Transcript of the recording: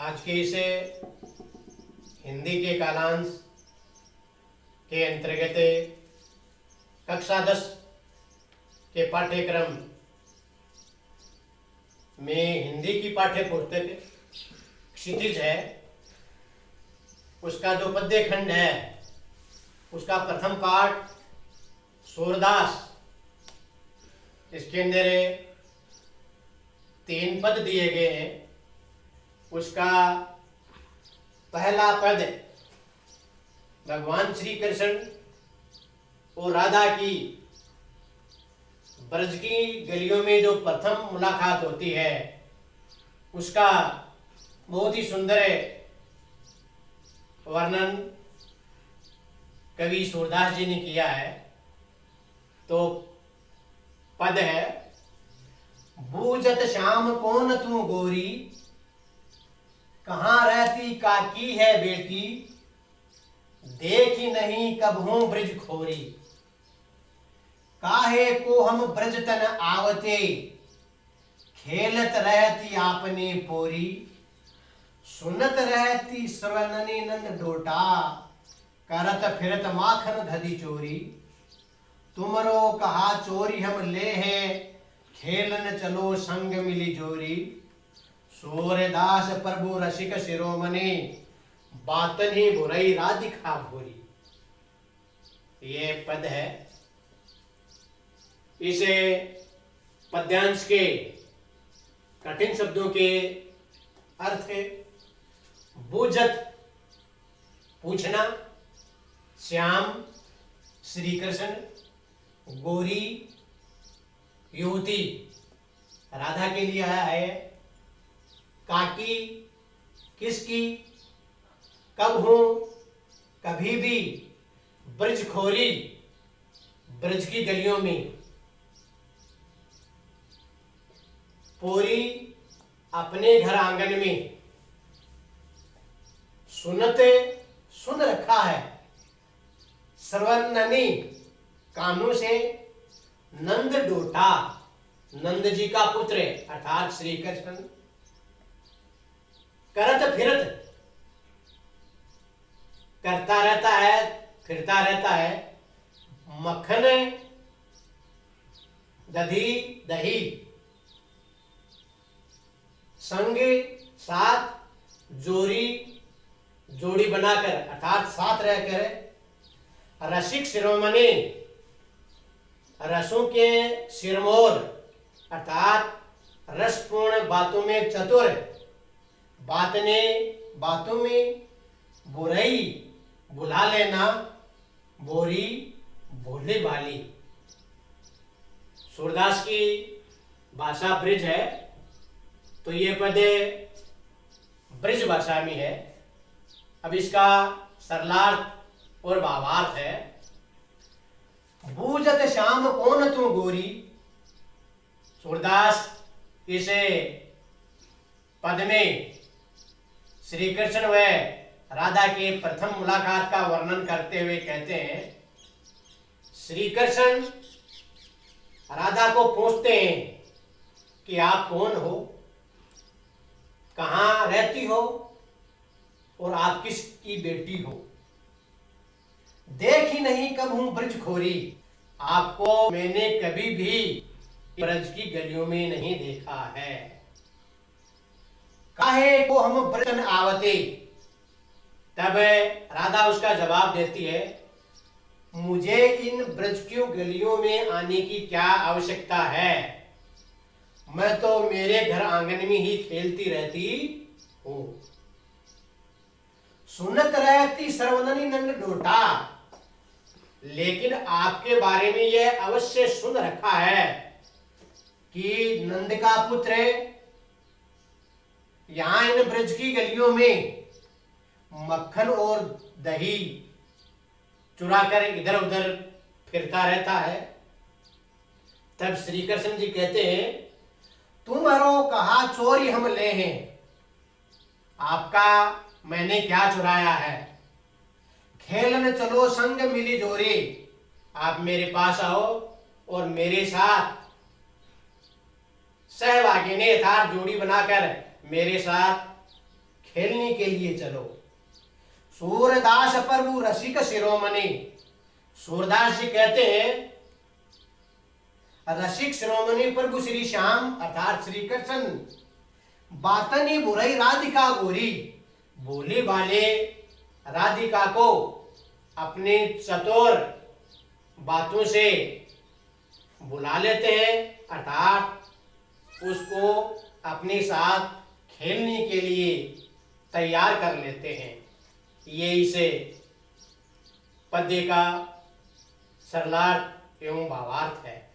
आज के इसे हिंदी के कालांश के अंतर्गत कक्षा 10 के पाठ्यक्रम में हिंदी की पाठ्य पुस्तक क्षितिज है, उसका जो पद्य खंड है उसका प्रथम पाठ सूरदास। इसके अंदर 3 पद दिए गए हैं। उसका पहला पद भगवान श्री कृष्ण और राधा की ब्रज की गलियों में जो प्रथम मुलाकात होती है उसका बहुत ही सुंदर वर्णन कवि सूरदास जी ने किया है। तो पद है, बूझत श्याम कौन तू गोरी, कहाँ रहती काकी है बेटी, देखी नहीं कबहू ब्रज खोरी, काहे को हम ब्रज तन आवते, खेलत रहती आपने पोरी, सुनत रहती श्रवणनी नंद डोटा, करत फिरत माखन धदी चोरी, तुमरो कहा चोरी हम ले हैं, खेलन चलो संग मिली जोरी, सूरदास प्रभु रसिक शिरोमणि, बातन ही बुराई राधिका भोरी। ये पद है। इस पद्यांश के कठिन शब्दों के अर्थ है, बूझत पूछना, श्याम श्री कृष्ण, गोरी युवती राधा के लिए आया है, काकी किसकी, कब हूं कभी भी, ब्रज खोरी ब्रज की गलियों में, पोरी अपने घर आंगन में, सुनते सुन रखा है, श्रवणनी कानों से, नंद डोटा नंद जी का पुत्र अर्थात श्री कृष्ण, करत फिरत करता रहता है, फिरता रहता है, मक्खन दधी दही, संग साथ जोड़ी जोड़ी बनाकर अर्थात साथ रहकर, रसिक शिरोमणि रसों के सिरमौर अर्थात रसपूर्ण बातों में चतुर, बातों में बुराई बुला लेना, बोरी भोले वाली। सूरदास की भाषा ब्रज है, तो ये पद ब्रज भाषा में है। अब इसका सरलार्थ और भावार्थ है, बूझत श्याम कौन तू गोरी। सूरदास इस पद में श्री कृष्ण व राधा के प्रथम मुलाकात का वर्णन करते हुए कहते हैं, श्री कृष्ण राधा को पूछते हैं कि आप कौन हो, कहाँ रहती हो और आप किसकी बेटी हो, देखी नहीं कब हूं ब्रज खोरी, आपको मैंने कभी भी ब्रज की गलियों में नहीं देखा है, काहे को हम ब्रज आवते। तब राधा उसका जवाब देती है, मुझे इन ब्रज की गलियों में आने की क्या आवश्यकता है, मैं तो मेरे घर आंगन में ही खेलती रहती हूं। सुनत रहती श्रवणनी नंद डोटा, लेकिन आपके बारे में यह अवश्य सुन रखा है कि नंद का पुत्र यहां इन ब्रज की गलियों में मक्खन और दही चुराकर इधर उधर फिरता रहता है। तब श्री कृष्ण जी कहते हैं, तुम्हारो कहा चोरी हम ले हैं, आपका मैंने क्या चुराया है, खेलन चलो संग मिली जोरी, आप मेरे पास आओ और मेरे साथ सहभागी ने यथार्थ जोड़ी बनाकर मेरे साथ खेलने के लिए चलो। सूरदास प्रभु रसिक शिरोमणि। सूरदास जी कहते हैं रसिक शिरोमणि प्रभु श्री श्याम अर्थात श्री कृष्ण बातनी बुराई राधिका गोरी, बोले वाले राधिका को अपने चतुर बातों से बुला लेते हैं, अर्थात उसको अपने साथ खेलने के लिए तैयार कर लेते हैं। ये इसे पद्य का सरलार्थ एवं भावार्थ है।